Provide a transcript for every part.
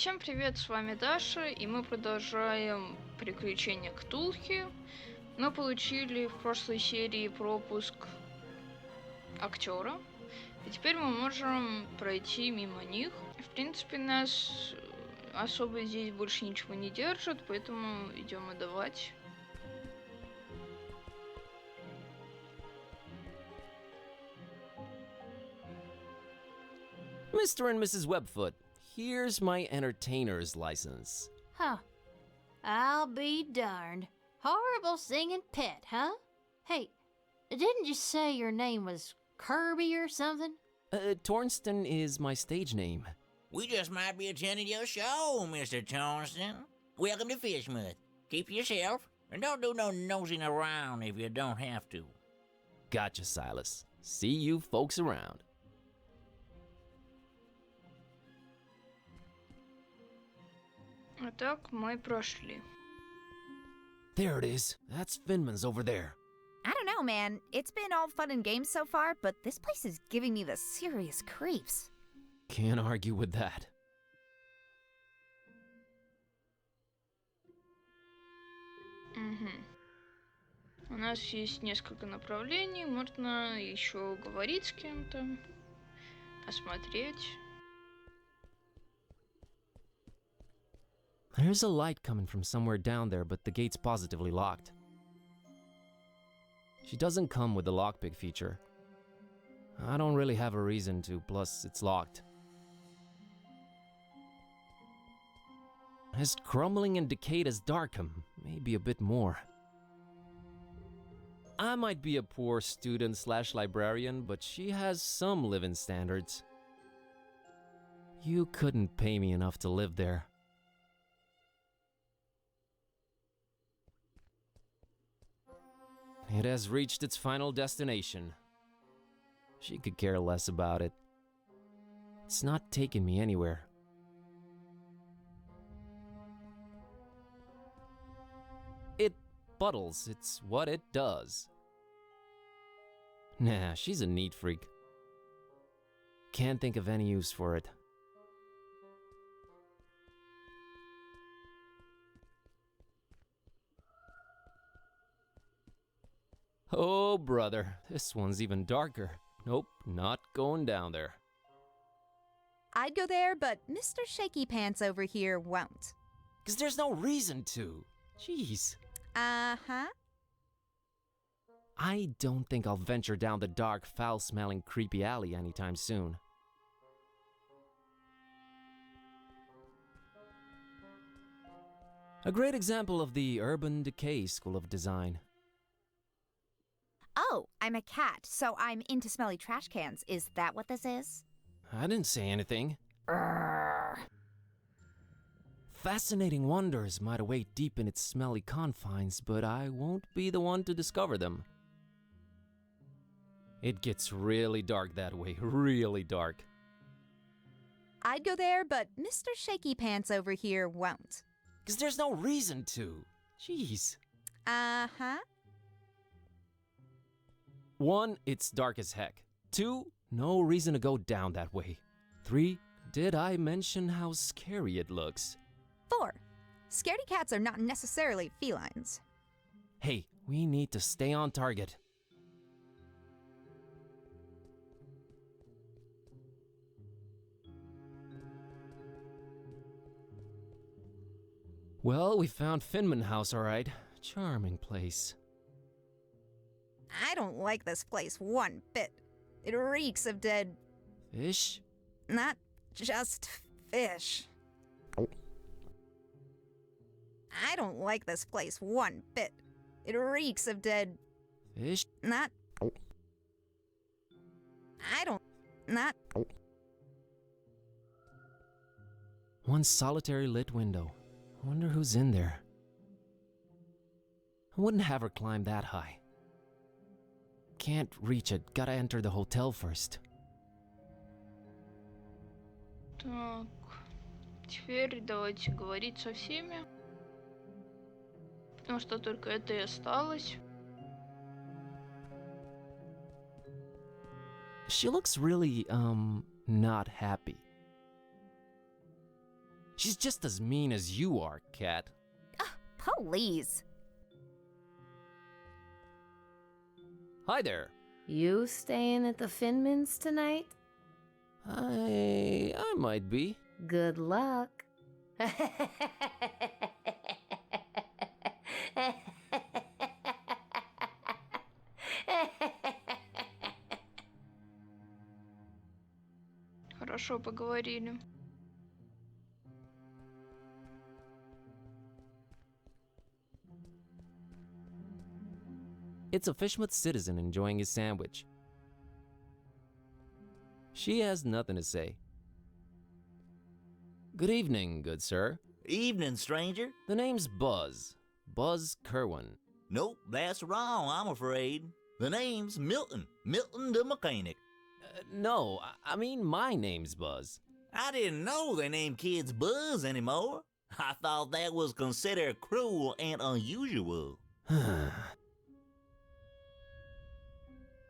Всем привет, с вами Даша, и мы продолжаем приключения Ктулхи. Мы получили в прошлой серии пропуск актера, и теперь мы можем пройти мимо них. В принципе, нас особо здесь больше ничего не держит, поэтому идем отдавать. Mr. and Mrs. Webfoot, here's my entertainer's license. Huh. I'll be darned. Horrible singing pet, huh? Hey, didn't you say your name was Kirby or something? Tornston is my stage name. We just might be attending your show, Mr. Tornston. Welcome to Fishmouth. Keep yourself, and don't do no nosing around if you don't have to. Gotcha, Silas. See you folks around. Итак, мы прошли. There it is. That's Finman's over there. I don't know, man. It's been all fun and games so far, but this place is giving me the serious creeps. Can't argue with that. У нас есть несколько направлений, можно еще говорить с кем-то, осмотреть. There's a light coming from somewhere down there, but the gate's positively locked. She doesn't come with the lockpick feature. I don't really have a reason to, plus it's locked. As crumbling and decayed as Darkham, maybe a bit more. I might be a poor student / librarian, but she has some living standards. You couldn't pay me enough to live there. It has reached its final destination. She could care less about it. It's not taking me anywhere. It puddles, it's what it does. Nah, she's a neat freak. Can't think of any use for it. Oh, brother, this one's even darker. Nope, not going down there. I'd go there, but Mr. Shaky Pants over here won't. 'Cause there's no reason to. Jeez. Uh-huh. I don't think I'll venture down the dark, foul-smelling, creepy alley anytime soon. A great example of the urban decay school of design. Oh, I'm a cat, so I'm into smelly trash cans. Is that what this is? I didn't say anything. Urgh. Fascinating wonders might await deep in its smelly confines, but I won't be the one to discover them. It gets really dark that way, really dark. I'd go there, but Mr. Shaky Pants over here won't. 'Cause there's no reason to. Jeez. Uh-huh. 1, it's dark as heck. 2, no reason to go down that way. 3, did I mention how scary it looks? 4, scaredy cats are not necessarily felines. Hey, we need to stay on target. Well, we found Finman House, all right. Charming place. I don't like this place one bit. It reeks of dead... Fish? not just fish. I don't like this place one bit. It reeks of dead... Fish? not... I don't... not... One solitary lit window. I wonder who's in there. I wouldn't have her climb that high. Can't reach it, gotta enter the hotel first. Так, теперь давайте говорить со всеми, потому что только это и осталось. She looks really, not happy. She's just as mean as you are, Cat. Please. Hi there. You staying at the Finmans tonight? I might be. Good luck. Хорошо поговорили. It's a Fishmouth citizen enjoying his sandwich. She has nothing to say. Good evening, good sir. Evening, stranger. The name's Buzz. Buzz Kerwin. Nope, that's wrong, I'm afraid. The name's Milton. Milton the mechanic. No, I mean my name's Buzz. I didn't know they named kids Buzz anymore. I thought that was considered cruel and unusual.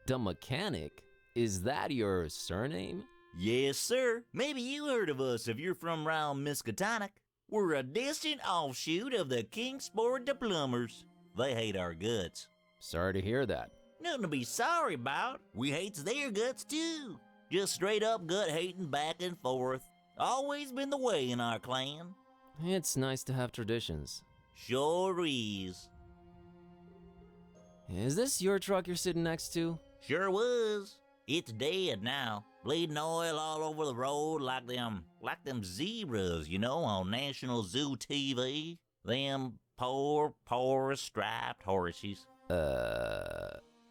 The mechanic? Is that your surname? Yes, sir. Maybe you heard of us if you're from round Miskatonic. We're a distant offshoot of the Kingsport the Plumbers. They hate our guts. Sorry to hear that. Nothing to be sorry about. We hates their guts too. Just straight up gut hating back and forth. Always been the way in our clan. It's nice to have traditions. Sure is. Is this your truck you're sitting next to? Sure was. It's dead now. Bleeding oil all over the road like them zebras, you know, on National Zoo TV. Them poor striped horses.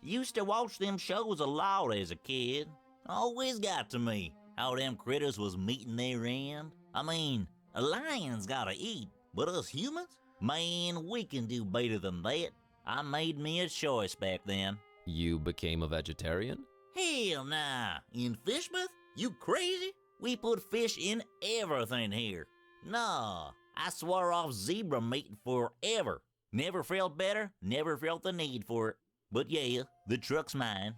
Used to watch them shows a lot as a kid. Always got to me how them critters was meeting their end. I mean, a lion's gotta eat, but us humans? Man, we can do better than that. I made me a choice back then. You became a vegetarian? Hell nah. In Fishmouth? You crazy? We put fish in everything here. Nah, I swore off zebra meat forever. Never felt better, never felt the need for it. But yeah, the truck's mine.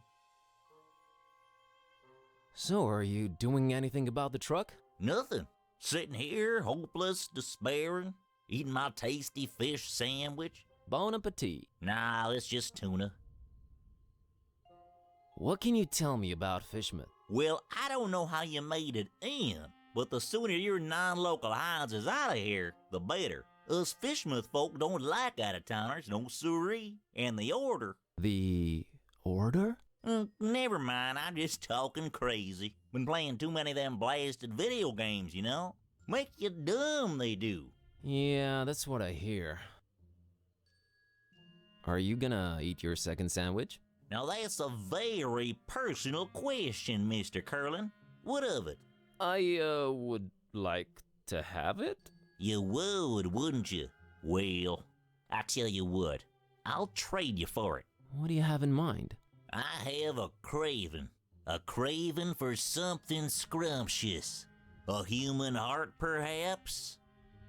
So, are you doing anything about the truck? Nothing. Sitting here, hopeless, despairing, eating my tasty fish sandwich. Bon appetit. Nah, it's just tuna. What can you tell me about Fishmouth? Well, I don't know how you made it in, but the sooner your non-local Hines is out of here, the better. Us Fishmouth folk don't like out-of-towners, no siree. And the order... The order? Never mind, I'm just talking crazy. Been playing too many of them blasted video games, you know? Make you dumb, they do. Yeah, that's what I hear. Are you gonna eat your second sandwich? Now that's a very personal question, Mr. Curlin. What of it? I, would like to have it? You would, wouldn't you? Well, I tell you what, I'll trade you for it. What do you have in mind? I have a craving for something scrumptious. A human heart, perhaps?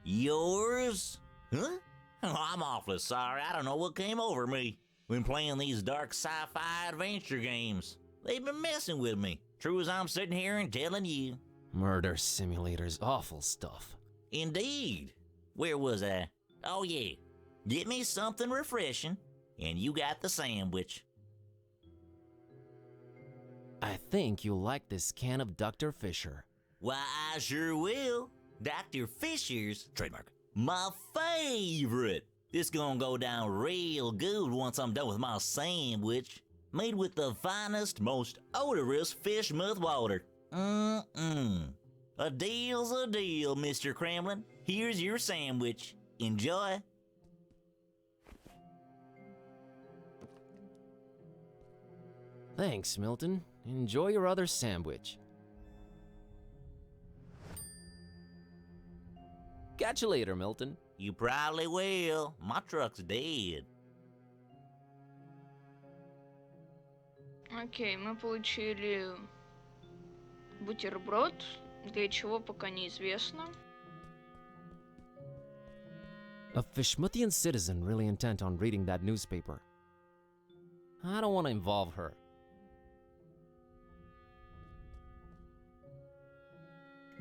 Yours? Huh? Oh, I'm awfully sorry, I don't know what came over me. Been playing these dark sci-fi adventure games. They've been messing with me, true as I'm sitting here and telling you. Murder simulators, awful stuff. Indeed. Where was I? Oh yeah. Get me something refreshing, and you got the sandwich. I think you'll like this can of Dr. Fisher. Why, I sure will. Dr. Fisher's, trademark, my favorite. This gonna go down real good once I'm done with my sandwich. Made with the finest, most odorous Fishmouth water. A deal's a deal, Mr. Kremlin. Here's your sandwich. Enjoy. Thanks, Milton. Enjoy your other sandwich. Catch you later, Milton. You probably will. My truck's dead. Окей, мы получили бутерброд, для чего пока неизвестно. A Fishmouthian citizen really intent on reading that newspaper. I don't want to involve her.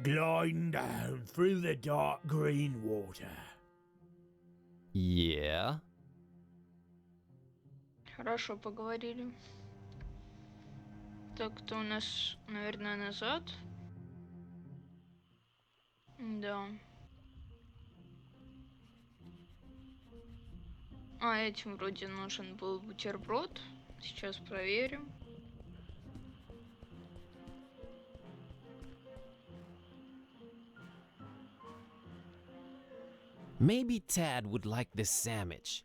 gliding down through the dark green water. Yeah? Хорошо, поговорили. Так, кто у нас, наверное, назад? Да. А, этим вроде нужен был бутерброд. Сейчас проверим. Maybe Tad would like this sandwich.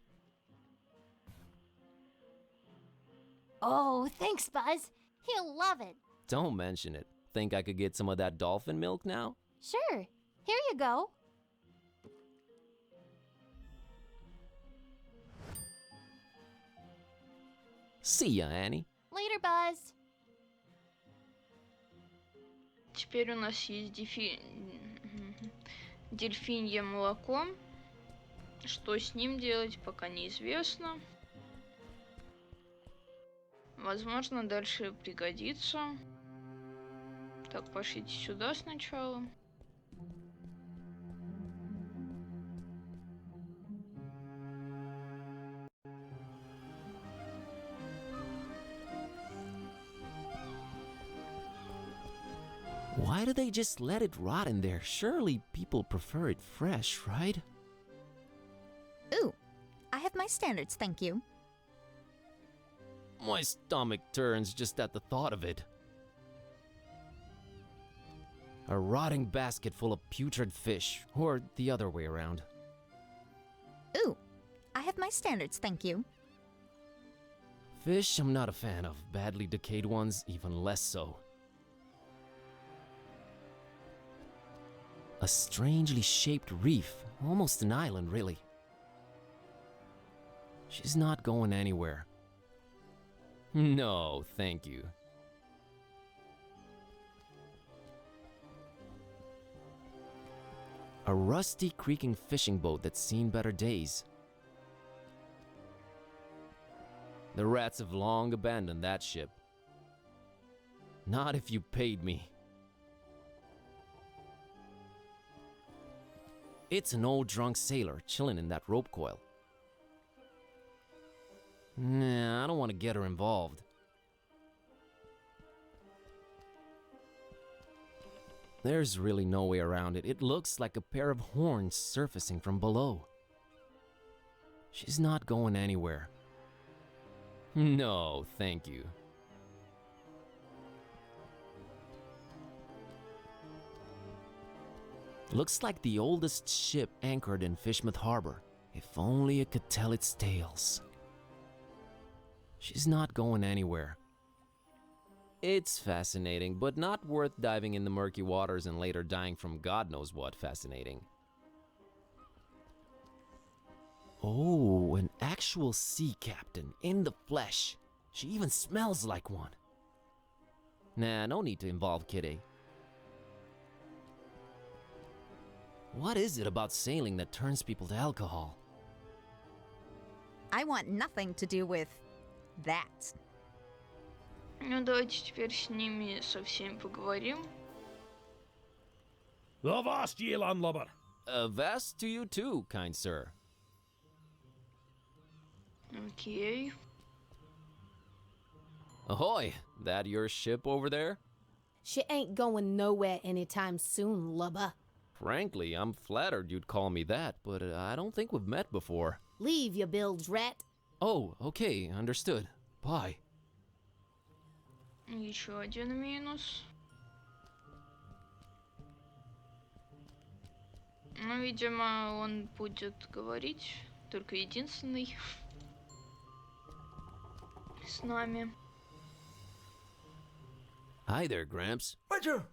Oh, thanks, Buzz. He'll love it. Don't mention it. Think I could get some of that dolphin milk now? Sure. Here you go. See ya, Annie. Later, Buzz. Теперь у нас есть дельфинье молоко. Что с ним делать, пока неизвестно. Возможно, дальше пригодится. Так, пошлите сюда сначала. Why do they just let it rot in there? Surely people prefer it fresh, right? Ooh, I have my standards, thank you. My stomach turns just at the thought of it. A rotting basket full of putrid fish, or the other way around. Ooh, I have my standards, thank you. Fish I'm not a fan of, badly decayed ones even less so. A strangely shaped reef, almost an island really. She's not going anywhere. No, thank you. A rusty, creaking fishing boat that's seen better days. The rats have long abandoned that ship. Not if you paid me. It's an old drunk sailor chilling in that rope coil. Nah, I don't want to get her involved. There's really no way around it. It looks like a pair of horns surfacing from below. She's not going anywhere. No, thank you. Looks like the oldest ship anchored in Fishmouth Harbor. If only it could tell its tales. She's not going anywhere. It's fascinating, but not worth diving in the murky waters and later dying from God knows what fascinating. Oh, an actual sea captain in the flesh. She even smells like one. Nah, no need to involve Kitty. What is it about sailing that turns people to alcohol? I want nothing to do with that. Ну, давайте теперь с ними со всеми поговорим. Avast ye, landlubber! Avast to you too, kind sir. Окей. Ahoy! That your ship over there? She ain't going nowhere anytime soon, lubber. Frankly, I'm flattered you'd call me that, but I don't think we've met before. Leave your bilge, rat. Oh, okay, understood. Bye. Еще один минус. Ну, видимо, он будет говорить, только единственный с нами. Hi there, Gramps. Roger!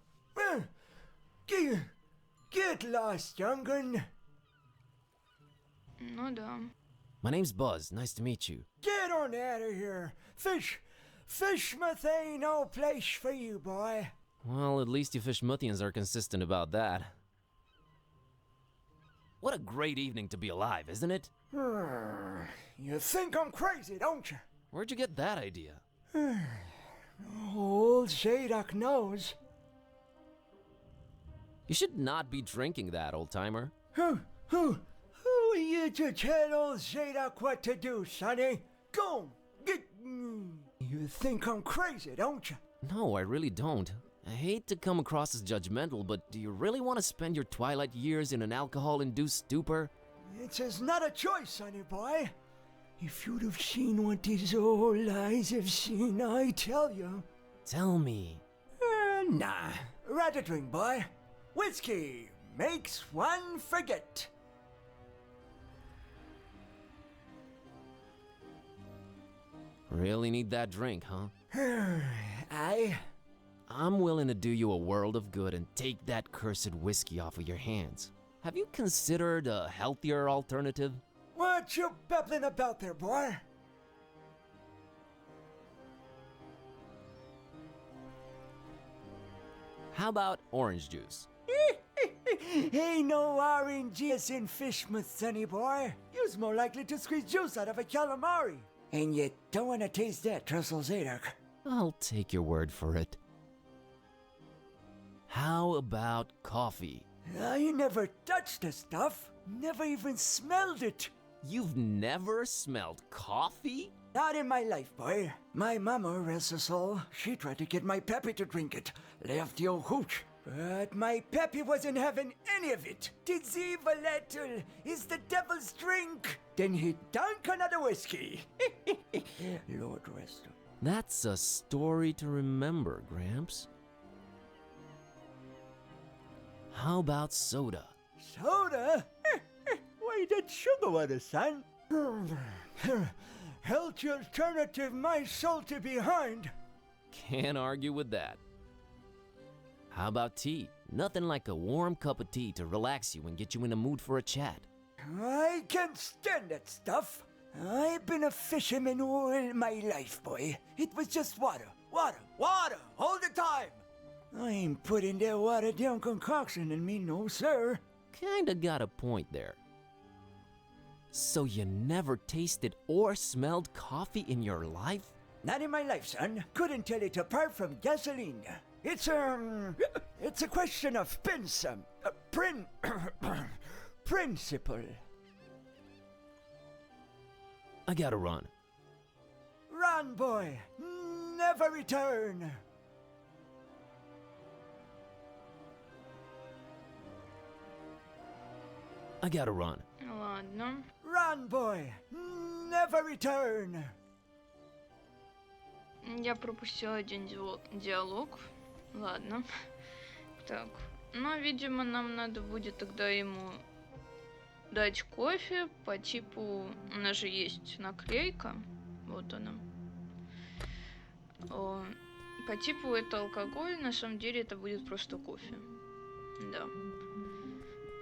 Get lost, young'un! Ну да. My name's Buzz. Nice to meet you. Get on out of here! Fishmouth ain't no place for you, boy. Well, at least you Fishmouthians are consistent about that. What a great evening to be alive, isn't it? You think I'm crazy, don't you? Where'd you get that idea? Old Zadok knows. You should not be drinking that, old-timer. Who are you to tell old Zadok what to do, sonny? Go, get... You think I'm crazy, don't you? No, I really don't. I hate to come across as judgmental, but do you really want to spend your twilight years in an alcohol-induced stupor? It's not a choice, sonny boy. If you'd have seen what these old eyes have seen, I tell you. Tell me. Nah. Rather drink, boy. Whiskey makes one forget. Really need that drink, huh? Aye. I'm willing to do you a world of good and take that cursed whiskey off of your hands. Have you considered a healthier alternative? What you babbling about there, boy? How about orange juice? Ain't no orange juice in Fishmouth, sonny boy. You's more likely to squeeze juice out of a calamari. And you don't want to taste that, Trussell Zadok. I'll take your word for it. How about coffee? I never touched the stuff. Never even smelled it. You've never smelled coffee? Not in my life, boy. My mama, rest her soul, she tried to get my pappy to drink it. Left the old hooch. But my pappy wasn't having any of it. Tis evil little is the devil's drink. Then he dunk another whiskey. Lord rest him. That's a story to remember, Gramps. How about soda? Soda? Why, that's sugar water, son. Healthy alternative, my salty behind. Can't argue with that. How about tea? Nothing like a warm cup of tea to relax you and get you in the mood for a chat. I can't stand that stuff. I've been a fisherman all my life, boy. It was just water, water, water, all the time. I ain't putting that watered down concoction in me, no sir. Kinda got a point there. So you never tasted or smelled coffee in your life? Not in my life, son. Couldn't tell it apart from gasoline. It's a question of principle. I gotta run. Run, boy. Never return. I gotta run. Ладно. Run, boy. Never return. Я пропустила один диалог. Ладно. Так. Ну, видимо, нам надо будет тогда ему дать кофе по типу... У нас же есть наклейка. Вот она. По типу это алкоголь, на самом деле это будет просто кофе. Да.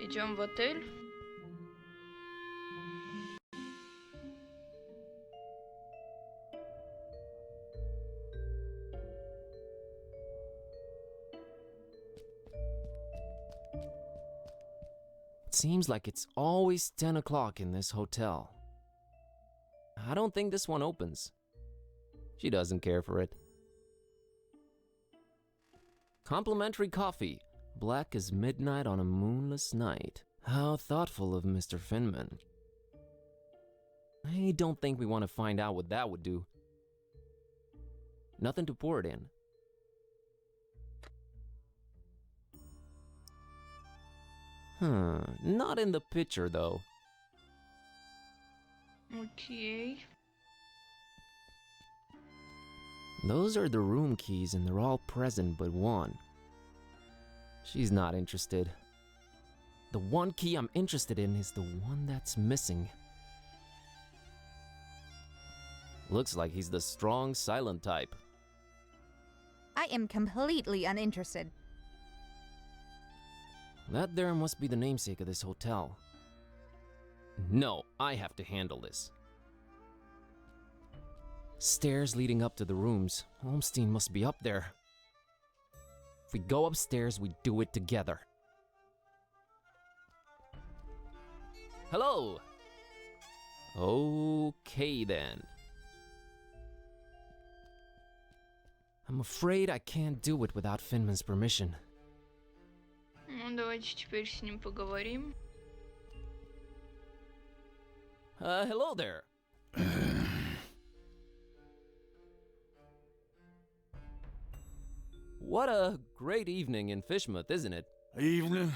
Идем в отель. Seems like it's always 10 o'clock in this hotel. I don't think this one opens. She doesn't care for it. Complimentary coffee. Black as midnight on a moonless night. How thoughtful of Mr. Finman. I don't think we want to find out what that would do. Nothing to pour it in. Not in the picture though. Окей. Those are the room keys and they're all present but one. She's not interested. The one key I'm interested in is the one that's missing. Looks like he's the strong, silent type. I am completely uninterested. That there must be the namesake of this hotel. No, I have to handle this. Stairs leading up to the rooms. Holmstein must be up there. If we go upstairs, we do it together. Hello! Okay then. I'm afraid I can't do it without Finman's permission. Ну, давайте теперь с ним поговорим. Hello there. What a great evening in Fishmouth, isn't it? Evening?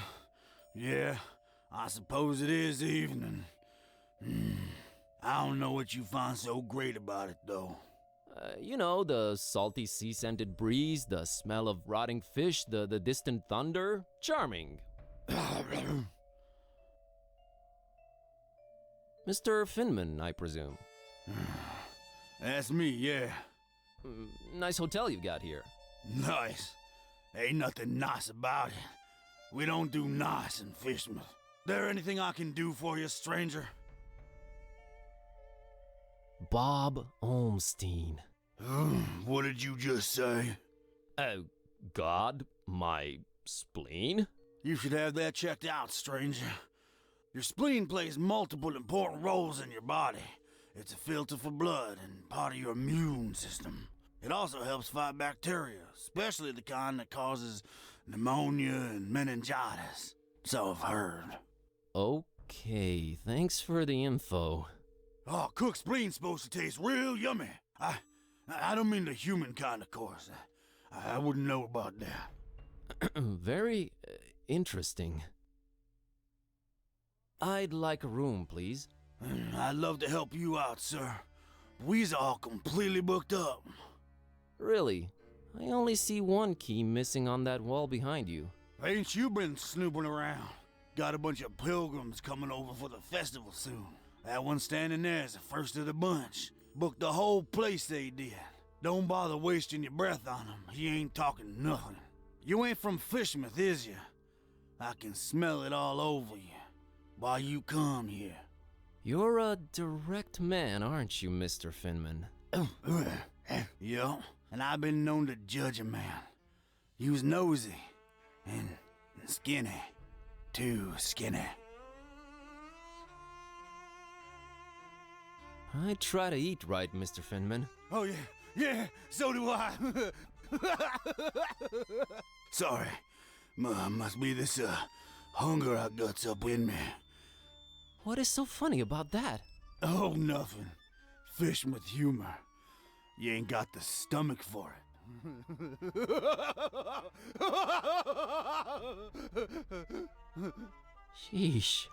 Yeah, I suppose it is evening. I don't know what you find so great about it, though. You know, the salty sea-scented breeze, the smell of rotting fish, the distant thunder. Charming. Mr. Finman, I presume. That's me, yeah. Nice hotel you've got here. Nice. Ain't nothing nice about it. We don't do nice in Fishmouth. There anything I can do for you, stranger? Bob Olmstein. What did you just say? God, my spleen? You should have that checked out, stranger. Your spleen plays multiple important roles in your body. It's a filter for blood and part of your immune system. It also helps fight bacteria, especially the kind that causes pneumonia and meningitis. So I've heard. Okay, thanks for the info. Oh, cooked spleen's supposed to taste real yummy. I don't mean the human kind, of course. I wouldn't know about that. Very interesting. I'd like a room, please. I'd love to help you out, sir. We's all completely booked up. Really? I only see one key missing on that wall behind you. Ain't you been snooping around? Got a bunch of pilgrims coming over for the festival soon. That one standing there is the first of the bunch. Booked the whole place, they did. Don't bother wasting your breath on him. He ain't talking nothing. You ain't from Fishmouth, is you? I can smell it all over you. Why you come here? You're a direct man, aren't you, Mr. Finman? Yeah, and I've been known to judge a man. He was nosy and skinny. Too skinny. I try to eat right, Mr. Finman. Oh, yeah, so do I. Sorry, must be this hunger I guts up in me. What is so funny about that? Oh, nothing. Fishmouth humor. You ain't got the stomach for it. Sheesh.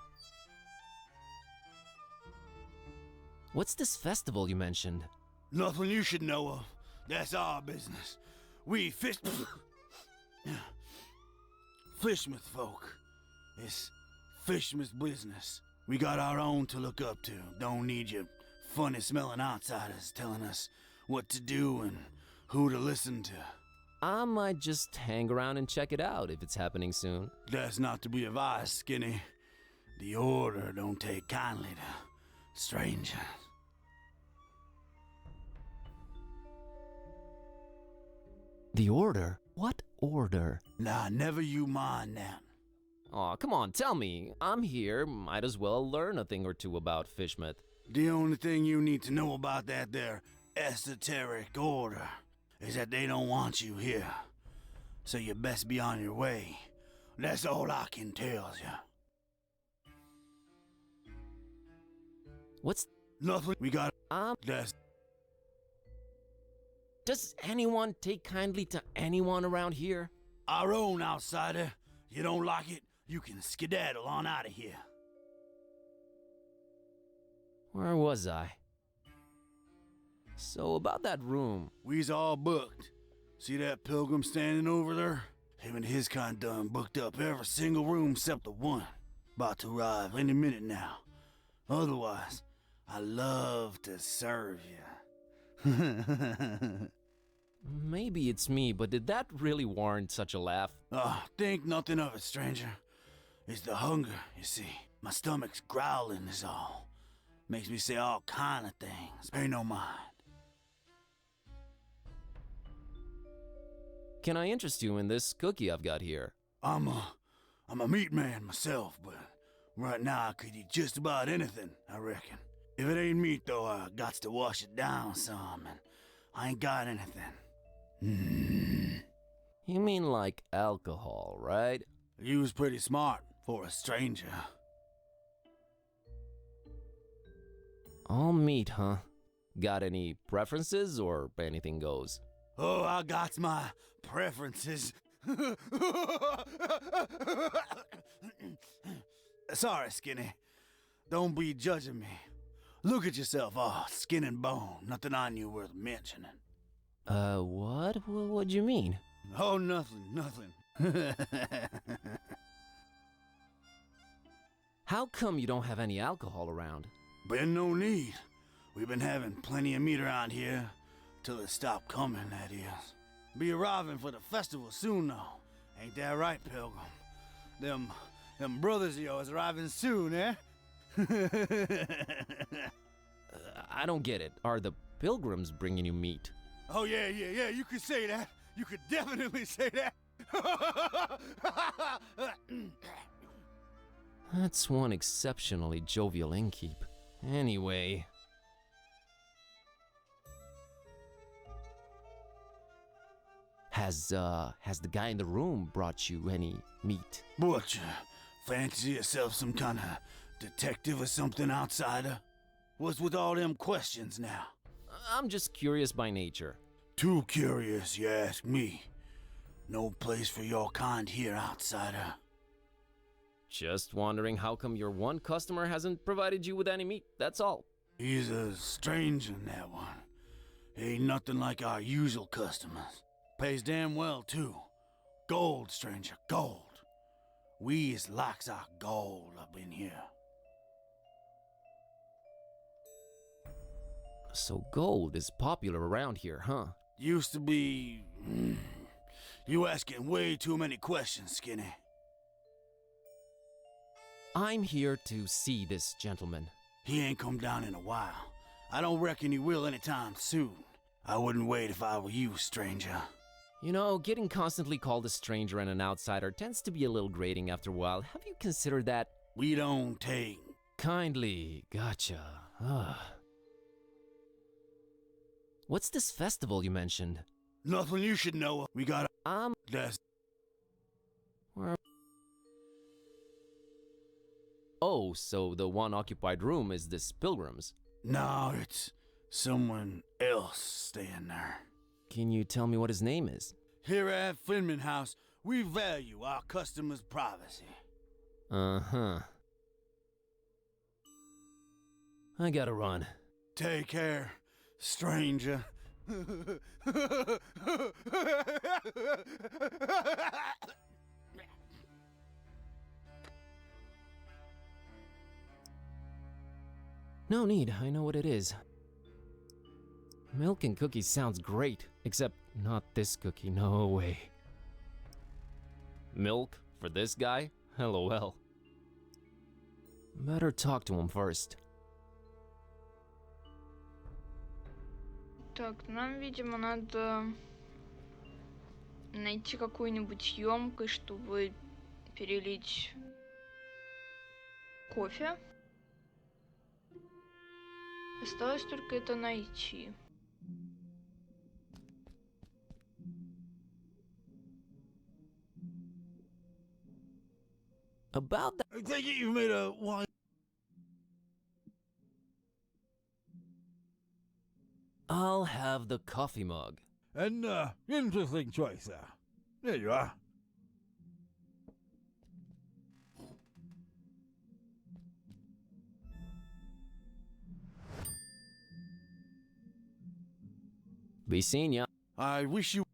What's this festival you mentioned? Nothing you should know of. That's our business. We Fishmouth folk. It's Fishmouth business. We got our own to look up to. Don't need you funny-smelling outsiders telling us what to do and who to listen to. I might just hang around and check it out if it's happening soon. That's not to be advised, Skinny. The Order don't take kindly to strangers. The Order? What order? Nah, never you mind that. Aw, come on, tell me. I'm here, might as well learn a thing or two about Fishmouth. The only thing you need to know about that there esoteric order is that they don't want you here. So you best be on your way. That's all I can tell you. What's... Nothing. We got... That's... Does anyone take kindly to anyone around here? Our own outsider. You don't like it, you can skedaddle on out of here. Where was I? So about that room. We's all booked. See that pilgrim standing over there? Him and his kind done booked up every single room except the one. About to arrive any minute now. Otherwise, I love to serve you. Maybe it's me, but did that really warrant such a laugh? Think nothing of it, stranger. It's the hunger, you see. My stomach's growling is all. Makes me say all kind of things. Pay no mind. Can I interest you in this cookie I've got here? I'm a meat man myself, but right now I could eat just about anything, I reckon. If it ain't meat, though, I got to wash it down some, and I ain't got anything. You mean like alcohol, right? You was pretty smart for a stranger. All meat, huh? Got any preferences or anything goes? Oh, I got my preferences. Sorry, Skinny. Don't be judging me. Look at yourself, all skin and bone. Nothing on you worth mentioning. What? What'd you mean? Oh, nothing. How come you don't have any alcohol around? Been no need. We've been having plenty of meat around here. Till it stopped coming, that is. Be arriving for the festival soon, though. Ain't that right, Pilgrim? Them brothers of yours arriving soon, eh? I don't get it. Are the pilgrims bringing you meat? Oh, yeah, you could say that. You could definitely say that. That's one exceptionally jovial innkeep. Anyway... Has the guy in the room brought you any meat? Butcher, fancy yourself some kind of detective or something, outsider? What's with all them questions now? I'm just curious by nature. Too curious, you ask me. No place for your kind here, outsider. Just wondering how come your one customer hasn't provided you with any meat, that's all. He's a stranger in that one. Ain't nothing like our usual customers. Pays damn well, too. Gold, stranger, gold. We is likes our gold up in here. So gold is popular around here, huh? Used to be... You asking way too many questions, Skinny. I'm here to see this gentleman. He ain't come down in a while. I don't reckon he will anytime soon. I wouldn't wait if I were you, stranger. You know, getting constantly called a stranger and an outsider tends to be a little grating after a while. Have you considered that? We don't take... Kindly, gotcha. What's this festival you mentioned? Nothing you should know. We got... That's... Where... Oh, so the one occupied room is this pilgrim's? No, it's someone else staying there. Can you tell me what his name is? Here at Finman House, we value our customers' privacy. Uh-huh. I gotta run. Take care, stranger. No need, I know what it is. Milk and cookies sounds great, except not this cookie, no way. Milk for this guy? LOL. Better talk to him first. Так, нам, видимо, надо найти какую-нибудь емкость, чтобы перелить кофе. Осталось только это найти. About that. I take it you've made a wine. I'll have the coffee mug. An interesting choice there. There you are. Be seeing ya. I wish you...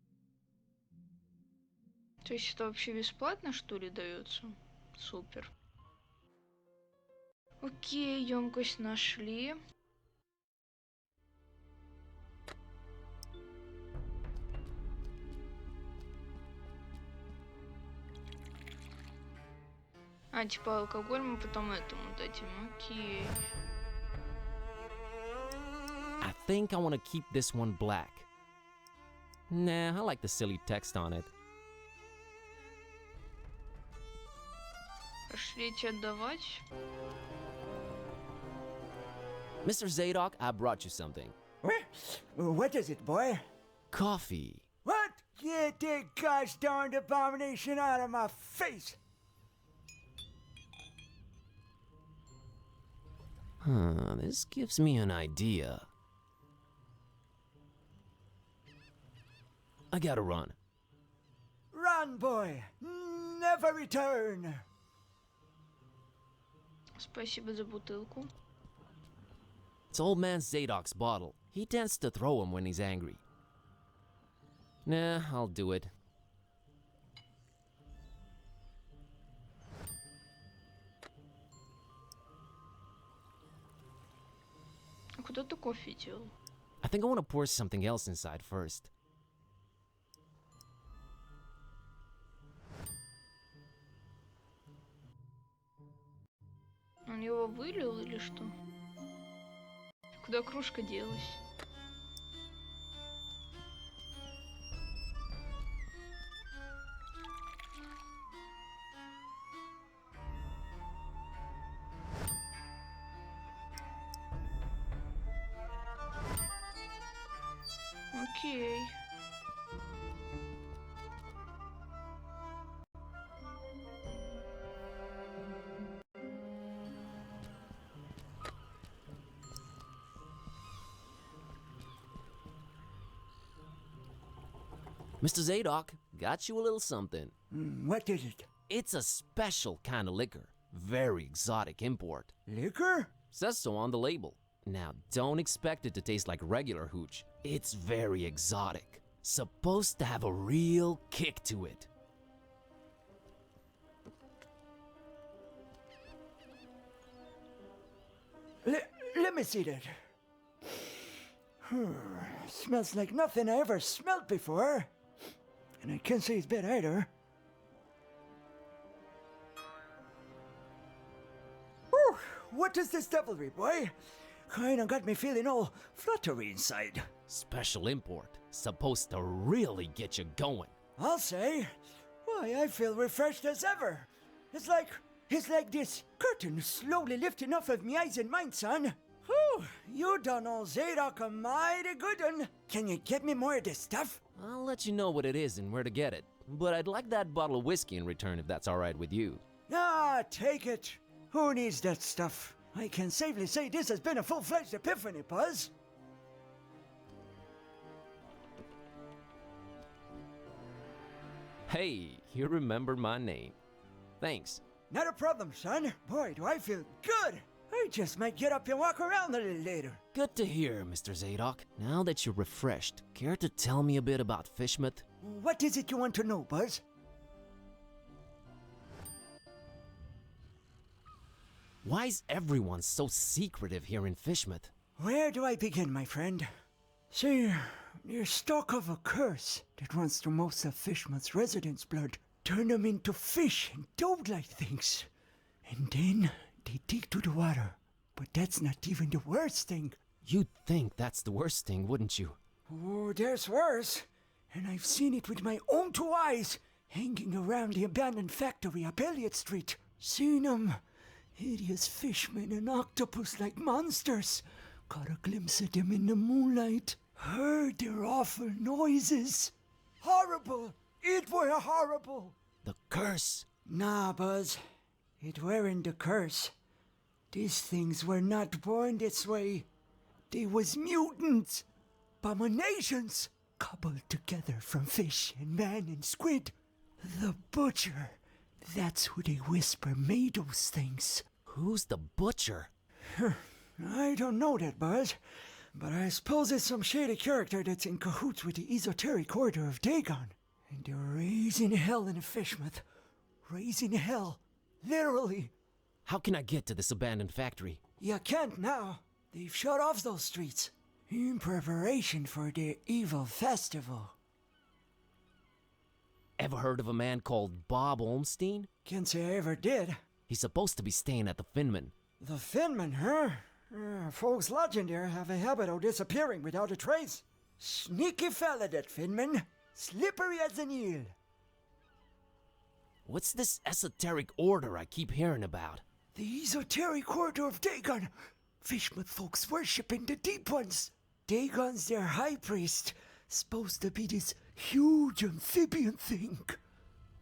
То есть это вообще бесплатно, что ли, дается? Супер. Окей, емкость нашли. А, типа алкоголь мы потом этому дадим. Окей. I think I want to keep this one black. Nah, I like the silly text on it. Пошлите отдавать. Mr. Zadok, I brought you something. What is it, boy? Coffee. What? Get that gosh darned abomination out of my face! This gives me an idea. I gotta run. Run, boy. Never return. Спасибо за бутылку. It's old man Zadok's bottle. He tends to throw 'em when he's angry. Nah, I'll do it. А куда ты кофе делал? I think I want to pour something else inside first. Он его вылил или что? Куда кружка делась? Окей. Mr. Zadok, got you a little something. What is it? It's a special kind of liquor. Very exotic import. Liquor? Says so on the label. Now, don't expect it to taste like regular hooch. It's very exotic. Supposed to have a real kick to it. Let me see that. Smells like nothing I ever smelled before. And I can't say it's bad either. Whew, what is this devilry, boy? Kinda got me feeling all fluttery inside. Special import. Supposed to really get you going. I'll say. Why, I feel refreshed as ever. It's like this curtain slowly lifting off of me eyes and mind, son. Whew, you done old Zadok a mighty good one. Can you get me more of this stuff? I'll let you know what it is and where to get it. But I'd like that bottle of whiskey in return if that's alright with you. Ah, take it. Who needs that stuff? I can safely say this has been a full-fledged epiphany, Buzz. Hey, you remembered my name. Thanks. Not a problem, son. Boy, do I feel good. I just might get up and walk around a little later. Good to hear, Mr. Zadok. Now that you're refreshed, care to tell me a bit about Fishmouth? What is it you want to know, Buzz? Why's everyone so secretive here in Fishmouth? Where do I begin, my friend? See, there's talk of a curse that runs through most of Fishmouth's residents' blood. Turn them into fish and toad-like things. And then they take to the water. But that's not even the worst thing. You'd think that's the worst thing, wouldn't you? Oh, there's worse. And I've seen it with my own two eyes, hanging around the abandoned factory up Elliott Street. Seen them. Hideous fishmen and octopus-like monsters. Caught a glimpse of them in the moonlight. Heard their awful noises. Horrible. It were horrible. The curse. Nah, Buzz. It weren't the curse. These things were not born this way. They was mutants. Abominations. Cobbled together from fish and man and squid. The butcher. That's who they whisper made those things. Who's the butcher? I don't know that, Buzz. But I suppose it's some shady character that's in cahoots with the esoteric order of Dagon. And they're raising hell in Fishmouth. Raising hell. Literally. How can I get to this abandoned factory? You can't now. They've shut off those streets. In preparation for their evil festival. Ever heard of a man called Bob Olmstein? Can't say I ever did. He's supposed to be staying at the Finman. The Finman, huh? Folks lodging there have a habit of disappearing without a trace. Sneaky fella, that Finman. Slippery as an eel. What's this esoteric order I keep hearing about? The esoteric order of Dagon. Fishmouth folks worship in the deep ones. Dagon's their high priest. Supposed to be this huge amphibian thing.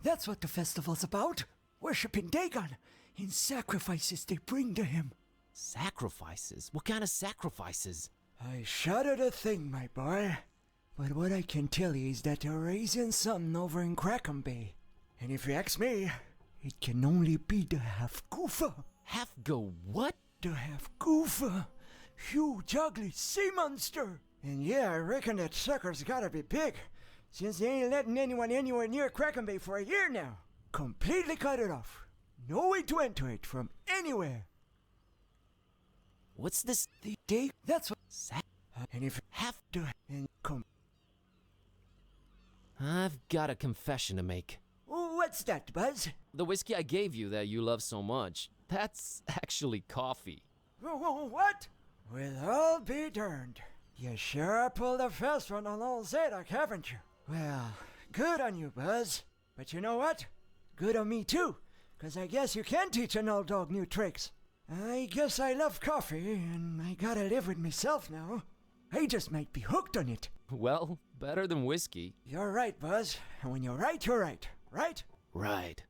That's what the festival's about. Worshipping Dagon in sacrifices they bring to him. Sacrifices? What kind of sacrifices? I shudder to think, my boy. But what I can tell you is that they're raising something over in Crackham Bay. And if you ask me, it can only be the half-goofer. Half-go what? The half-goofer. Huge, ugly sea monster. And yeah, I reckon that sucker's gotta be big, since they ain't letting anyone anywhere near Crackham Bay for a year now. Completely cut it off. No way to enter it from anywhere. What's this? That's what. Sac- And if have to and come. I've got a confession to make. What's that, Buzz? The whiskey I gave you that you love so much, that's actually coffee. What? Well, I'll be darned. You sure pulled a fast one on old Zadok, haven't you? Well, good on you, Buzz. But you know what? Good on me too, 'cause I guess you can teach an old dog new tricks. I guess I love coffee, and I gotta live with myself now. I just might be hooked on it. Well, better than whiskey. You're right, Buzz. And when you're right, right? Right.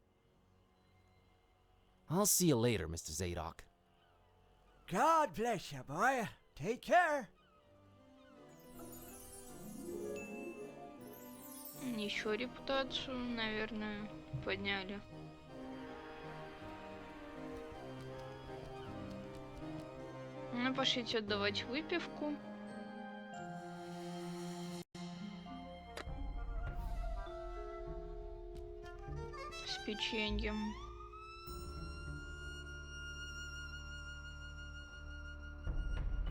I'll see you later, Mr. Zadok. God bless you, boy. Take care. Еще репутацию, наверное, подняли. Ну, пошлите отдавать выпивку. С печеньем.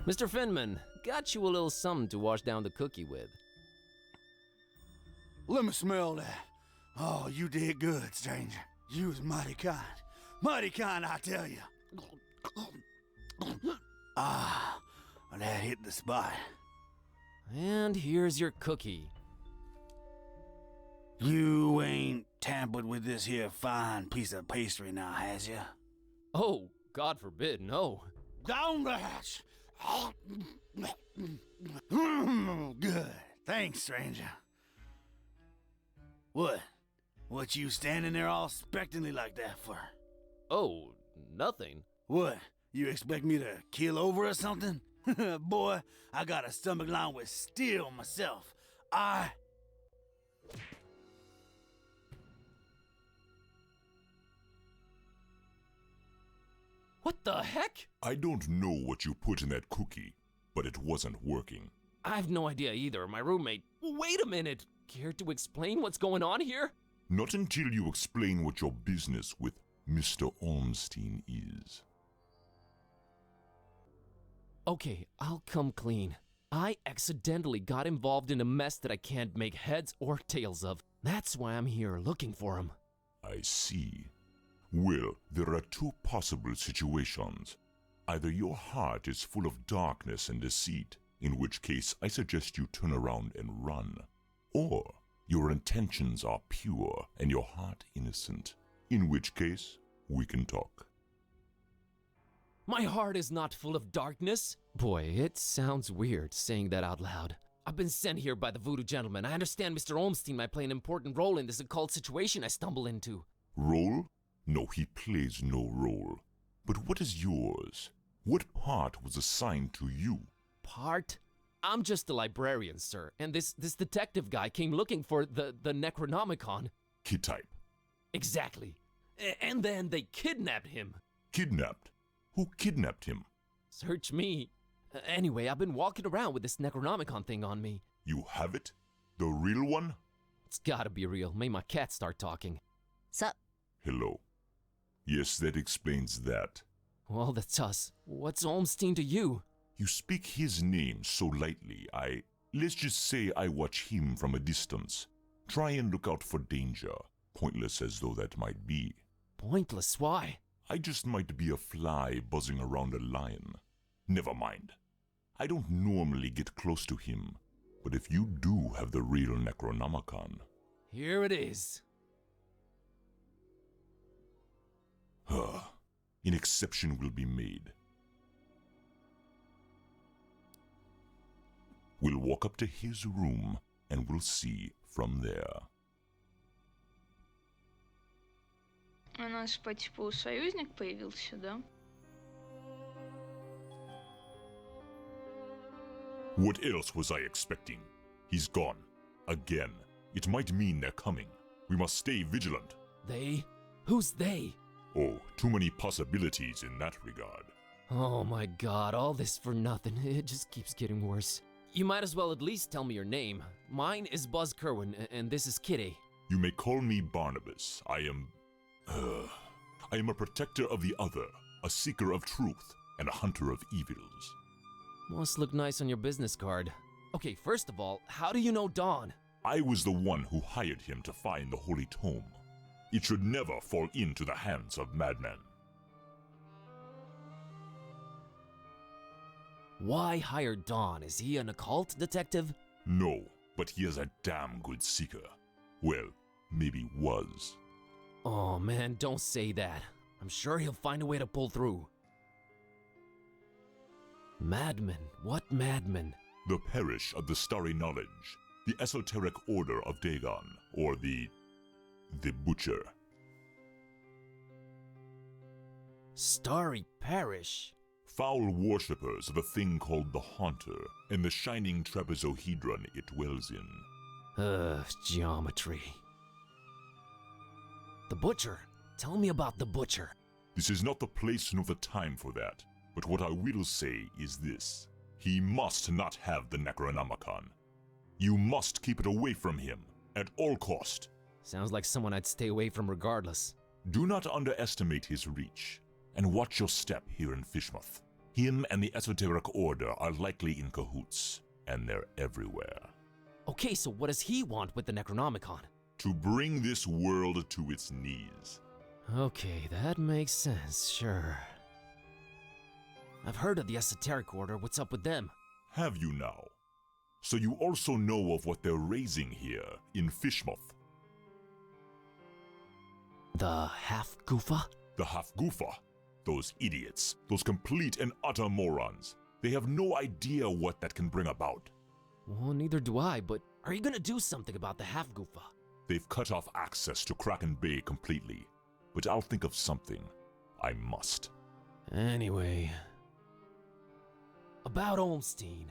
Mr. Finman, got you a little something to wash down the cookie with. Let me smell that. Oh, you did good, stranger. You was mighty kind. Mighty kind, I tell you. Ah, that hit the spot. And here's your cookie. You ain't tampered with this here fine piece of pastry now, has ya? Oh, God forbid, no. Down the hatch. Good. Thanks, stranger. What you standing there all expectantly like that for? Oh, nothing. What? You expect me to keel over or something? Boy, I got a stomach line with steel myself. What the heck? I don't know what you put in that cookie, but it wasn't working. I have no idea either. My roommate... Wait a minute! Care to explain what's going on here? Not until you explain what your business with Mr. Ormstein is. Okay, I'll come clean. I accidentally got involved in a mess that I can't make heads or tails of. That's why I'm here looking for him. I see. Well, there are two possible situations. Either your heart is full of darkness and deceit, in which case I suggest you turn around and run. Or your intentions are pure and your heart innocent, in which case we can talk. My heart is not full of darkness. Boy, it sounds weird saying that out loud. I've been sent here by the voodoo gentleman. I understand Mr. Ormstein might play an important role in this occult situation I stumble into. Role? No, he plays no role. But what is yours? What part was assigned to you? Part? I'm just a librarian, sir, and this detective guy came looking for the Necronomicon. Kid-type. Exactly. And then they kidnapped him. Kidnapped? Who kidnapped him? Search me. Anyway, I've been walking around with this Necronomicon thing on me. You have it? The real one? It's gotta be real. Made my cat start talking. Sup? Hello. Yes, that explains that. Well, that's us. What's Ormstein to you? You speak his name so lightly, let's just say I watch him from a distance. Try and look out for danger, pointless as though that might be. Pointless? Why? I just might be a fly buzzing around a lion. Never mind. I don't normally get close to him, but if you do have the real Necronomicon... Here it is. An exception will be made. We'll walk up to his room, and we'll see from there. У нас по типу союзник появился, да? What else was I expecting? He's gone. Again. It might mean they're coming. We must stay vigilant. They? Who's they? Oh, too many possibilities in that regard. Oh my god, all this for nothing. It just keeps getting worse. You might as well at least tell me your name. Mine is Buzz Kerwin, and this is Kitty. You may call me Barnabas. I am a protector of the other, a seeker of truth, and a hunter of evils. Must look nice on your business card. Okay, first of all, how do you know Dawn? I was the one who hired him to find the Holy Tome. It should never fall into the hands of madmen. Why hire Dawn? Is he an occult detective? No, but he is a damn good seeker. Well, maybe was. Oh man, don't say that. I'm sure he'll find a way to pull through. Madmen? What madmen? The Parish of the Starry Knowledge, the Esoteric Order of Dagon, or the Butcher. Starry Parish? Foul worshippers of a thing called the Haunter, and the shining trapezohedron it dwells in. Geometry. The Butcher? Tell me about the Butcher. This is not the place nor the time for that, but what I will say is this. He must not have the Necronomicon. You must keep it away from him, at all cost. Sounds like someone I'd stay away from regardless. Do not underestimate his reach, and watch your step here in Fishmouth. Him and the Esoteric Order are likely in cahoots, and they're everywhere. Okay, so what does he want with the Necronomicon? To bring this world to its knees. Okay, that makes sense, sure. I've heard of the Esoteric Order. What's up with them? Have you now? So you also know of what they're raising here in Fishmouth. The Half-Goofa? The Half-Goofa. Those idiots. Those complete and utter morons. They have no idea what that can bring about. Well, neither do I, but are you gonna do something about the Half-Goofa? They've cut off access to Kraken Bay completely. But I'll think of something. I must. Anyway... About Olmstein.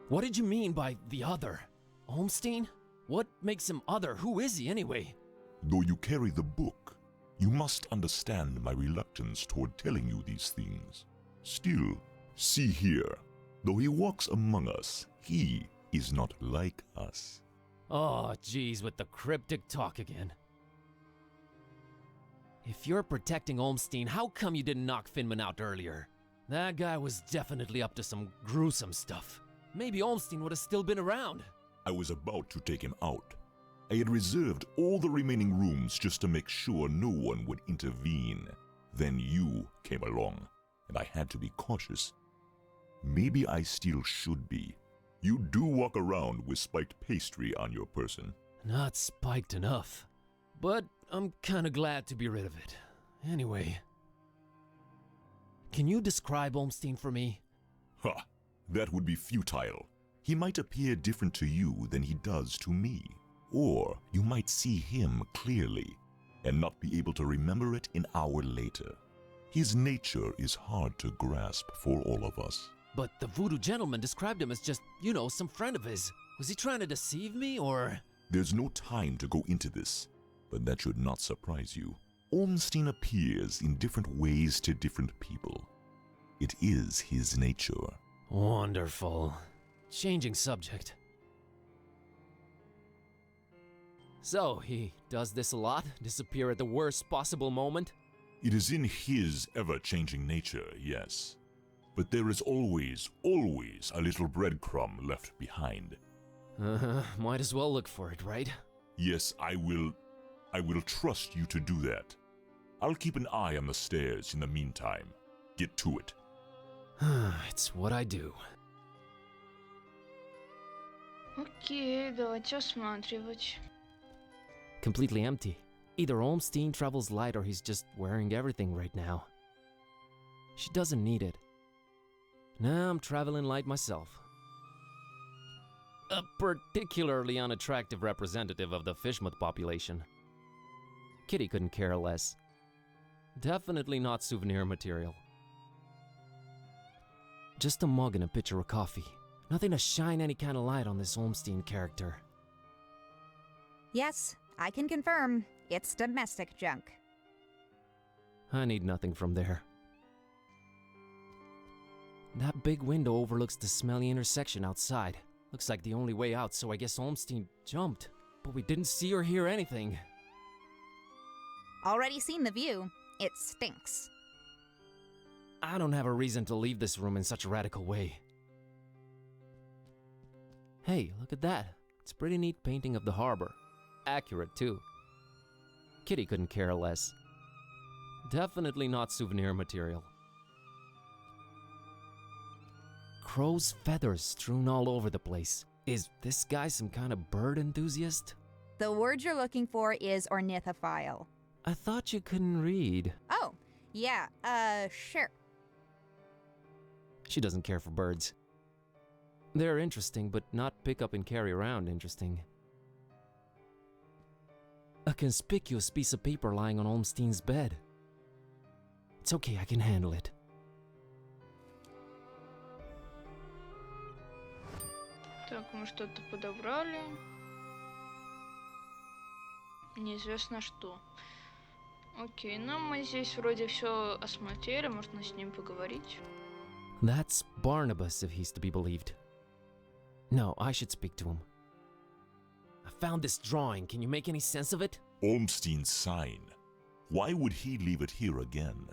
What did you mean by the other? Olmstein? What makes him other? Who is he anyway? Though you carry the book, you must understand my reluctance toward telling you these things. Still, see here, though he walks among us, he is not like us. Oh, geez, with the cryptic talk again. If you're protecting Olmstein, how come you didn't knock Finman out earlier? That guy was definitely up to some gruesome stuff. Maybe Olmstein would have still been around. I was about to take him out. I had reserved all the remaining rooms just to make sure no one would intervene. Then you came along, and I had to be cautious. Maybe I still should be. You do walk around with spiked pastry on your person. Not spiked enough. But I'm kinda glad to be rid of it. Anyway... Can you describe Olmstein for me? Ha! That would be futile. He might appear different to you than he does to me. Or you might see him clearly, and not be able to remember it an hour later. His nature is hard to grasp for all of us. But the voodoo gentleman described him as just, you know, some friend of his. Was he trying to deceive me, or...? There's no time to go into this, but that should not surprise you. Olmstein appears in different ways to different people. It is his nature. Wonderful. Changing subject. So, he does this a lot? Disappear at the worst possible moment? It is in his ever-changing nature, yes. But there is always a little breadcrumb left behind. Might as well look for it, right? Yes, I will trust you to do that. I'll keep an eye on the stairs in the meantime. Get to it. It's what I do. Окей, давайте осматривать. Completely empty. Either Olmstein travels light or he's just wearing everything right now. She doesn't need it. Now I'm traveling light myself. A particularly unattractive representative of the Fishmouth population. Kitty couldn't care less. Definitely not souvenir material. Just a mug and a pitcher of coffee. Nothing to shine any kind of light on this Olmstein character. Yes, I can confirm. It's domestic junk. I need nothing from there. That big window overlooks the smelly intersection outside. Looks like the only way out, so I guess Olmstein jumped. But we didn't see or hear anything. Already seen the view. It stinks. I don't have a reason to leave this room in such a radical way. Hey, look at that. It's a pretty neat painting of the harbor. Accurate, too. Kitty couldn't care less. Definitely not souvenir material. Crow's feathers strewn all over the place. Is this guy some kind of bird enthusiast? The word you're looking for is ornithophile. I thought you couldn't read. Oh, yeah, sure. She doesn't care for birds. They're interesting, but not pick up and carry around interesting. A conspicuous piece of paper lying on Olmstein's bed. It's okay, I can handle it. Так, мы что-то подобрали. Неизвестно что. Окей, ну мы здесь вроде все осмотрели, можно с ним поговорить. That's Barnabas, if he's to be believed. No, I should speak to him. I found this drawing. Can you make any sense of it? Olmstein's sign. Why would he leave it here again?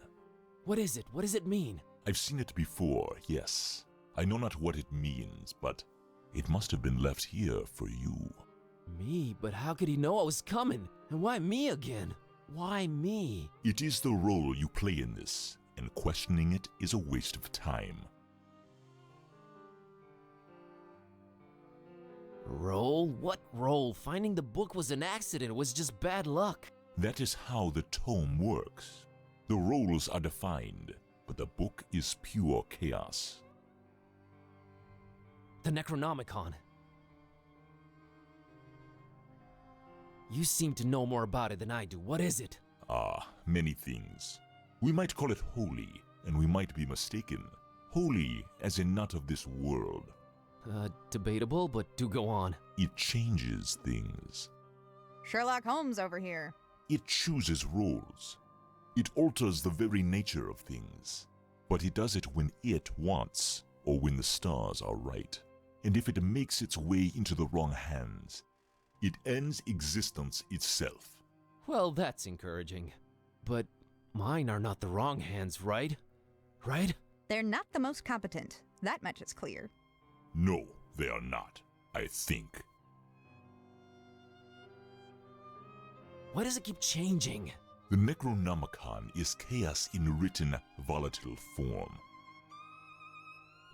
What is it? What does it mean? I've seen it before, yes. I know not what it means, but it must have been left here for you. Me? But how could he know I was coming? And why me again? Why me? It is the role you play in this, and questioning it is a waste of time. Role? What role? Finding the book was an accident. It was just bad luck. That is how the tome works. The roles are defined, but the book is pure chaos. The Necronomicon. You seem to know more about it than I do. What is it? Many things. We might call it holy, and we might be mistaken. Holy as in not of this world. Debatable, but do go on. It changes things. Sherlock Holmes over here. It chooses roles. It alters the very nature of things. But it does it when it wants, or when the stars are right. And if it makes its way into the wrong hands, it ends existence itself. Well, that's encouraging. But mine are not the wrong hands, right? Right? They're not the most competent. That much is clear. No, they are not, I think. Why does it keep changing? The Necronomicon is chaos in written, volatile form.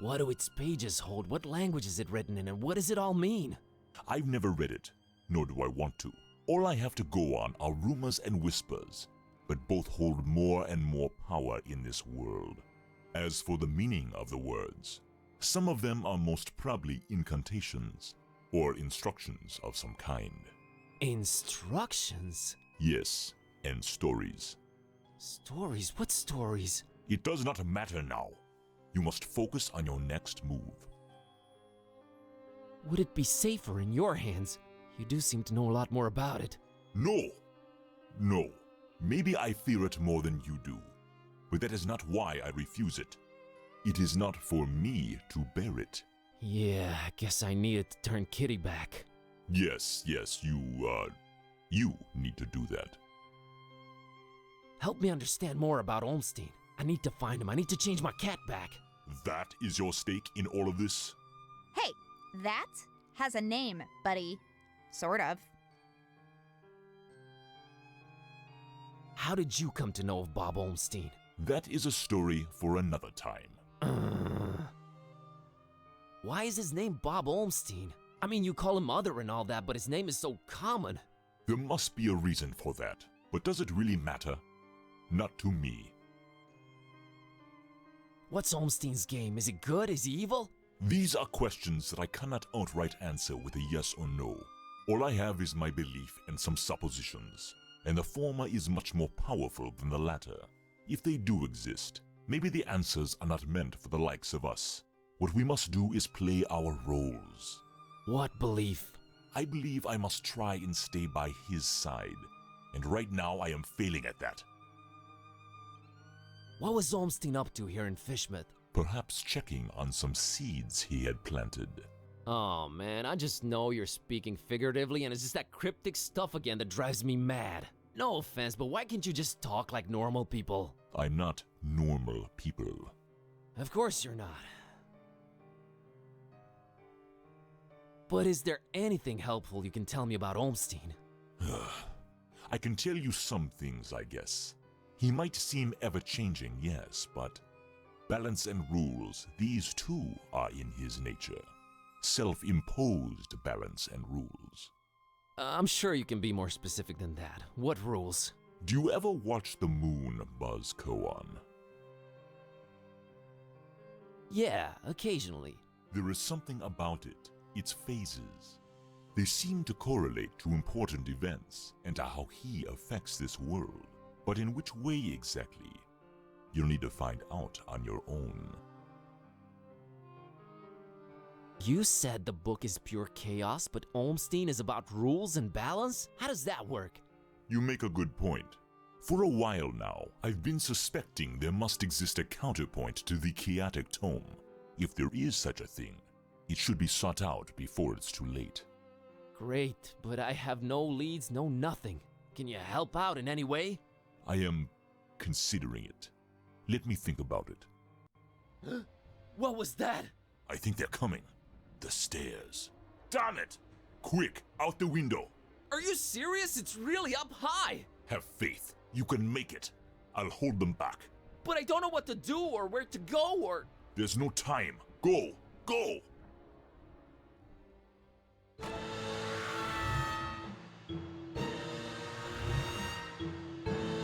What do its pages hold? What language is it written in, and what does it all mean? I've never read it, nor do I want to. All I have to go on are rumors and whispers, but both hold more and more power in this world. As for the meaning of the words, some of them are most probably incantations, or instructions of some kind. Instructions? Yes, and stories. Stories? What stories? It does not matter now. You must focus on your next move. Would it be safer in your hands? You do seem to know a lot more about it. No! No. Maybe I fear it more than you do. But that is not why I refuse it. It is not for me to bear it. Yeah, I guess I needed to turn Kitty back. Yes, you need to do that. Help me understand more about Olmstein. I need to find him. I need to change my cat back. That is your stake in all of this? Hey, that has a name, buddy. Sort of. How did you come to know of Bob Olmstein? That is a story for another time. Why is his name Bob Olmstein? I mean, you call him Mother and all that, but his name is so common. There must be a reason for that. But does it really matter? Not to me. What's Olmstein's game? Is it good? Is he evil? These are questions that I cannot outright answer with a yes or no. All I have is my belief and some suppositions, and the former is much more powerful than the latter. If they do exist, Maybe the answers are not meant for the likes of us. What we must do is play our roles. What belief? I believe I must try and stay by his side. And right now I am failing at that. What was Olmstein up to here in Fishmouth? Perhaps checking on some seeds he had planted. Oh man, I just know you're speaking figuratively and it's just that cryptic stuff again that drives me mad. No offense, but why can't you just talk like normal people? I'm not normal people. Of course you're not. But is there anything helpful you can tell me about Olmstein? I can tell you some things, I guess. He might seem ever-changing, yes, but balance and rules, these too are in his nature. Self-imposed balance and rules. I'm sure you can be more specific than that. What rules? Do you ever watch the moon buzz koan? Yeah, occasionally. There is something about it, its phases. They seem to correlate to important events and to how he affects this world. But in which way exactly? You'll need to find out on your own. You said the book is pure chaos, but Olmstein is about rules and balance? How does that work? You make a good point. For a while now, I've been suspecting there must exist a counterpoint to the chaotic tome. If there is such a thing, it should be sought out before it's too late. Great, but I have no leads, no nothing. Can you help out in any way? I am considering it. Let me think about it. What was that? I think they're coming. The stairs. Damn it! Quick, out the window. Are you serious? It's really up high. Have faith. You can make it. I'll hold them back. But I don't know what to do or where to go or... There's no time. Go! Go!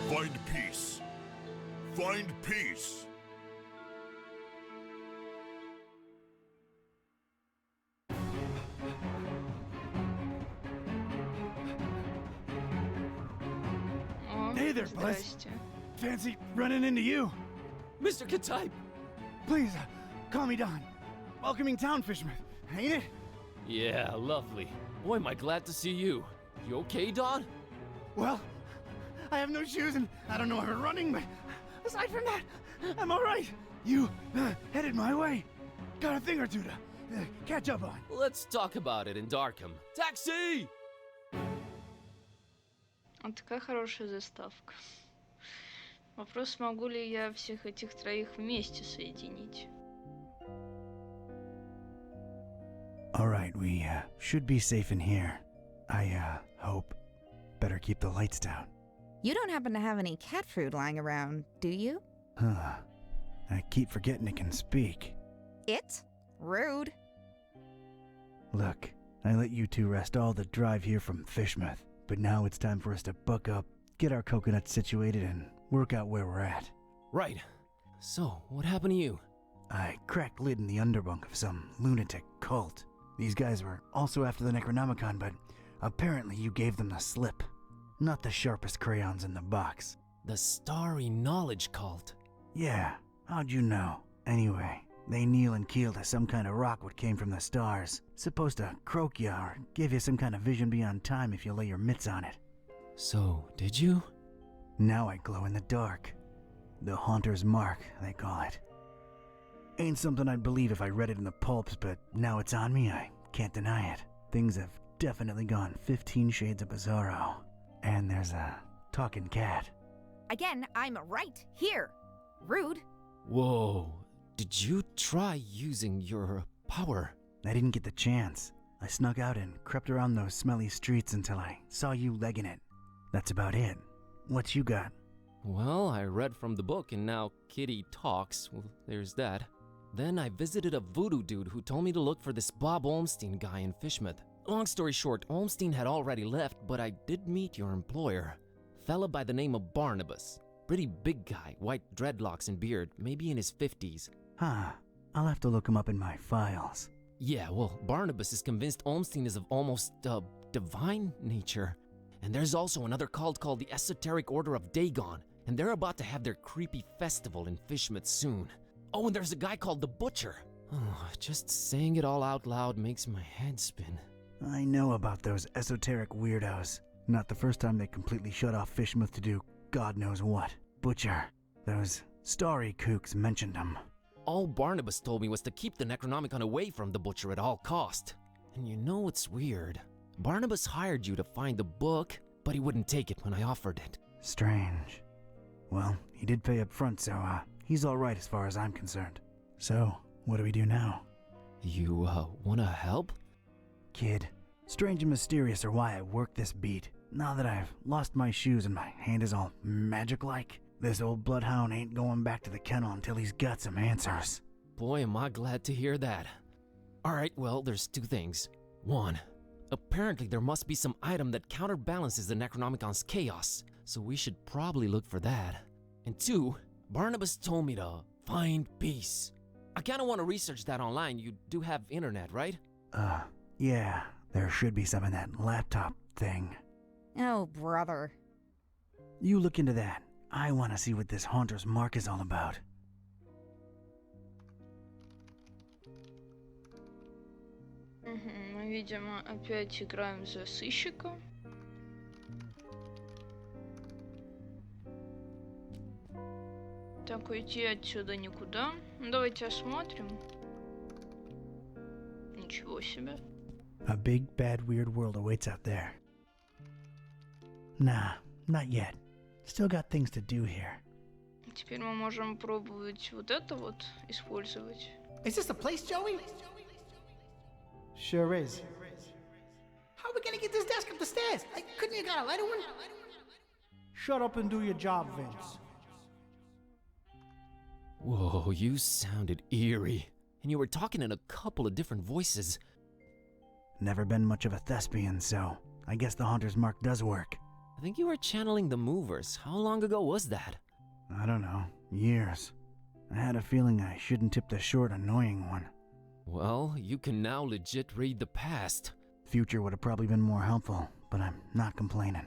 Find peace. Find peace. О, Hey there, Buzz. здрасте. Fancy running into you. Mr. Katype! Please, call me Don. Welcoming town, Fishman, ain't it? Yeah, lovely. Boy, am I glad to see you. You okay, Don? Well, I have no shoes and I don't know how I'm running, but aside from that, I'm all right. You headed my way. Got a thing or two to catch up on. Let's talk about it in Darkham. Taxi! Вот такая хорошая заставка. Вопрос, могу ли я всех этих троих вместе соединить? All right, we should be safe in here. I hope. Better keep the lights down. You don't happen to have any cat food lying around, do you? Huh. I keep forgetting it can speak. It? Rude. Look, I let you two rest all the drive here from Fishmouth, but now it's time for us to buck up, get our coconuts situated, and work out where we're at. Right. So, what happened to you? I cracked lid in the underbunk of some lunatic cult. These guys were also after the Necronomicon, but apparently you gave them the slip. Not the sharpest crayons in the box. The Starry Knowledge Cult. Yeah, how'd you know? Anyway, they kneel and keel to some kind of rock what came from the stars. Supposed to croak ya or give you some kind of vision beyond time if you lay your mitts on it. So, did you? Now I glow in the dark. The Haunter's Mark, they call it. Ain't something I'd believe if I read it in the pulps, but now it's on me, I can't deny it. Things have definitely gone 15 shades of bizarro. And there's a talking cat. Again, I'm right here. Rude. Whoa. Did you try using your power? I didn't get the chance. I snuck out and crept around those smelly streets until I saw you legging it. That's about it. What you got? Well, I read from the book and now Kitty talks. Well, there's that. Then I visited a voodoo dude who told me to look for this Bob Olmstein guy in Fishmouth. Long story short, Olmstein had already left, but I did meet your employer. Fella by the name of Barnabas. Pretty big guy, white dreadlocks and beard, maybe in his 50s. Huh. I'll have to look him up in my files. Yeah, well, Barnabas is convinced Olmstein is of almost, divine nature. And there's also another cult called the Esoteric Order of Dagon, and they're about to have their creepy festival in Fishmouth soon. Oh, and there's a guy called the Butcher. Oh, just saying it all out loud makes my head spin. I know about those esoteric weirdos. Not the first time they completely shut off Fishmouth to do God knows what. Butcher. Those starry kooks mentioned him. All Barnabas told me was to keep the Necronomicon away from the Butcher at all cost. And you know what's weird? Barnabas hired you to find the book, but he wouldn't take it when I offered it. Strange. Well, he did pay up front, so he's all right as far as I'm concerned. So, what do we do now? You, wanna help? Kid, strange and mysterious are why I work this beat. Now that I've lost my shoes and my hand is all magic-like, this old bloodhound ain't going back to the kennel until he's got some answers. Boy, am I glad to hear that. Alright, well, there's two things. One, apparently there must be some item that counterbalances the Necronomicon's chaos, so we should probably look for that. And two, Barnabas told me to find peace. I kinda wanna research that online. You do have internet, right? Yeah, there should be some in that laptop thing. Oh, brother. You look into that. I wanna see what this Haunter's Mark is all about. Мы, видимо, опять играем за сыщика. Так, уйти отсюда никуда. Давайте осмотрим. Ничего себе. A big, bad, weird world awaits out there. Nah, not yet. Still got things to do here. Теперь мы можем пробовать вот это вот использовать. Is this the place, Joey? Sure is. How are we gonna get this desk up the stairs? Couldn't you got a lighter one? Shut up and do your job, Vince. Whoa, you sounded eerie. And you were talking in a couple of different voices. Never been much of a thespian, so I guess the Haunter's Mark does work. I think you were channeling the movers. How long ago was that? I don't know. Years. I had a feeling I shouldn't tip the short, annoying one. Well, you can now legit read the past. Future would have probably been more helpful, but I'm not complaining.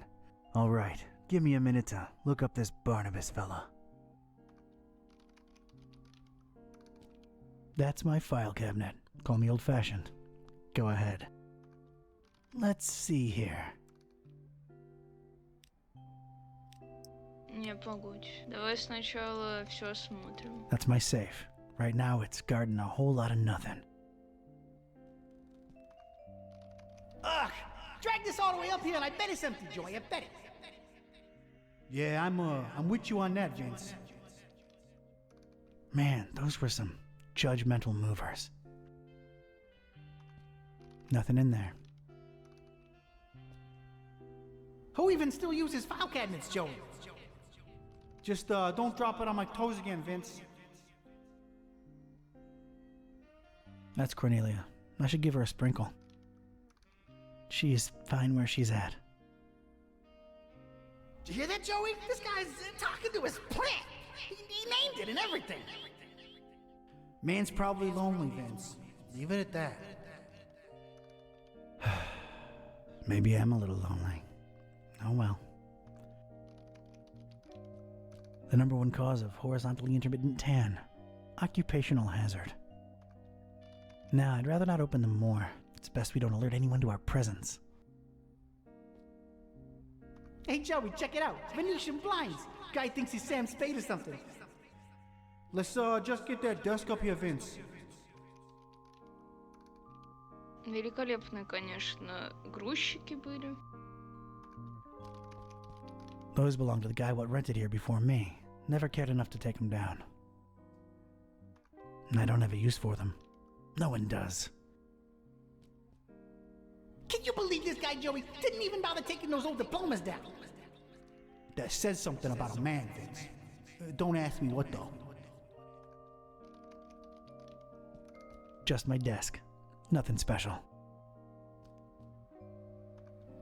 All right, give me a minute to look up this Barnabas fella. That's my file cabinet. Call me old-fashioned. Go ahead. Let's see here. Не, погодь. Давай сначала все осмотрим. That's my safe. Right now it's guarding a whole lot of nothing. Ugh! Drag this all the way up here and I bet it's empty, Joey. I bet it. Yeah, I'm with you on that, Vince. Man, those were some judgmental movers. Nothing in there. Who even still uses file cabinets, Joey? Just don't drop it on my toes again, Vince. That's Cornelia. I should give her a sprinkle. She's fine where she's at. Did you hear that, Joey? This guy's talking to his plant. He named it and everything. Man's probably lonely, Vince. Leave it at that. Maybe I'm a little lonely. Oh well. The number one cause of horizontally intermittent tan. Occupational hazard. Nah, I'd rather not open them more. It's best we don't alert anyone to our presence. Hey, Joey, check it out. Venetian blinds. Guy thinks he's Sam Spade or something. Let's just get that desk up here, Vince. Великолепные, конечно, грузчики были. Those belong to the guy what rented here before me. Never cared enough to take them down. And I don't have a use for them. No one does. Can you believe this guy, Joey, didn't even bother taking those old diplomas down? That says something about a man, Vince. Don't ask me what, though. Just my desk. Nothing special.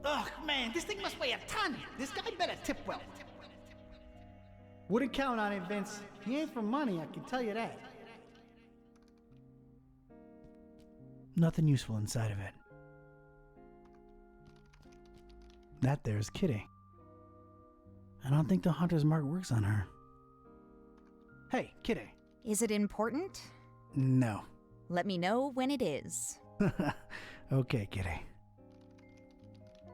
Ugh, man, this thing must weigh a ton. This guy better tip well. Wouldn't count on it, Vince. He ain't for money, I can tell you that. Nothing useful inside of it. That there's Kitty. I don't think the hunter's mark works on her. Hey, Kitty. Is it important? No. Let me know when it is. Okay, Kitty.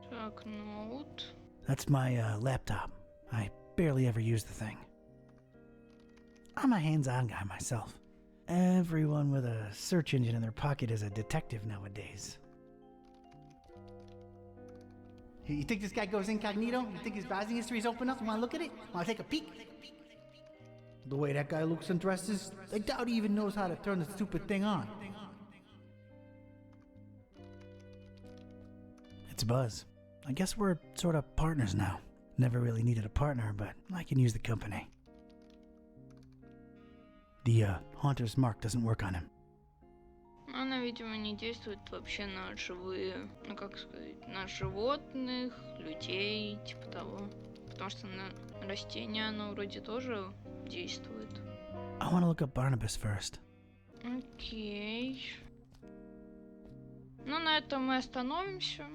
Так, ноут. That's my laptop. I barely ever use the thing. I'm a hands-on guy myself. Everyone with a search engine in their pocket is a detective nowadays. You think this guy goes incognito? You think his browsing history is open up? You wanna look at it? Wanna take a peek? The way that guy looks and dresses, I doubt he even knows how to turn the stupid thing on. It's Buzz. I guess we're sort of partners now. Never really needed a partner, but I can use the company. The Haunter's Mark doesn't work on him. Она, видимо, не действует вообще на живые, ну как сказать, на животных, людей, типа того. Потому что на растения она вроде тоже действует. I want to look up Barnabas first. Окей. Ну, на этом мы остановимся.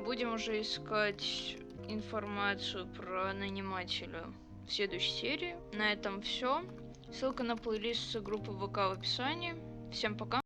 Будем уже искать информацию про нанимателя в следующей серии. На этом все. Ссылка на плейлист группы ВК в описании. Всем пока.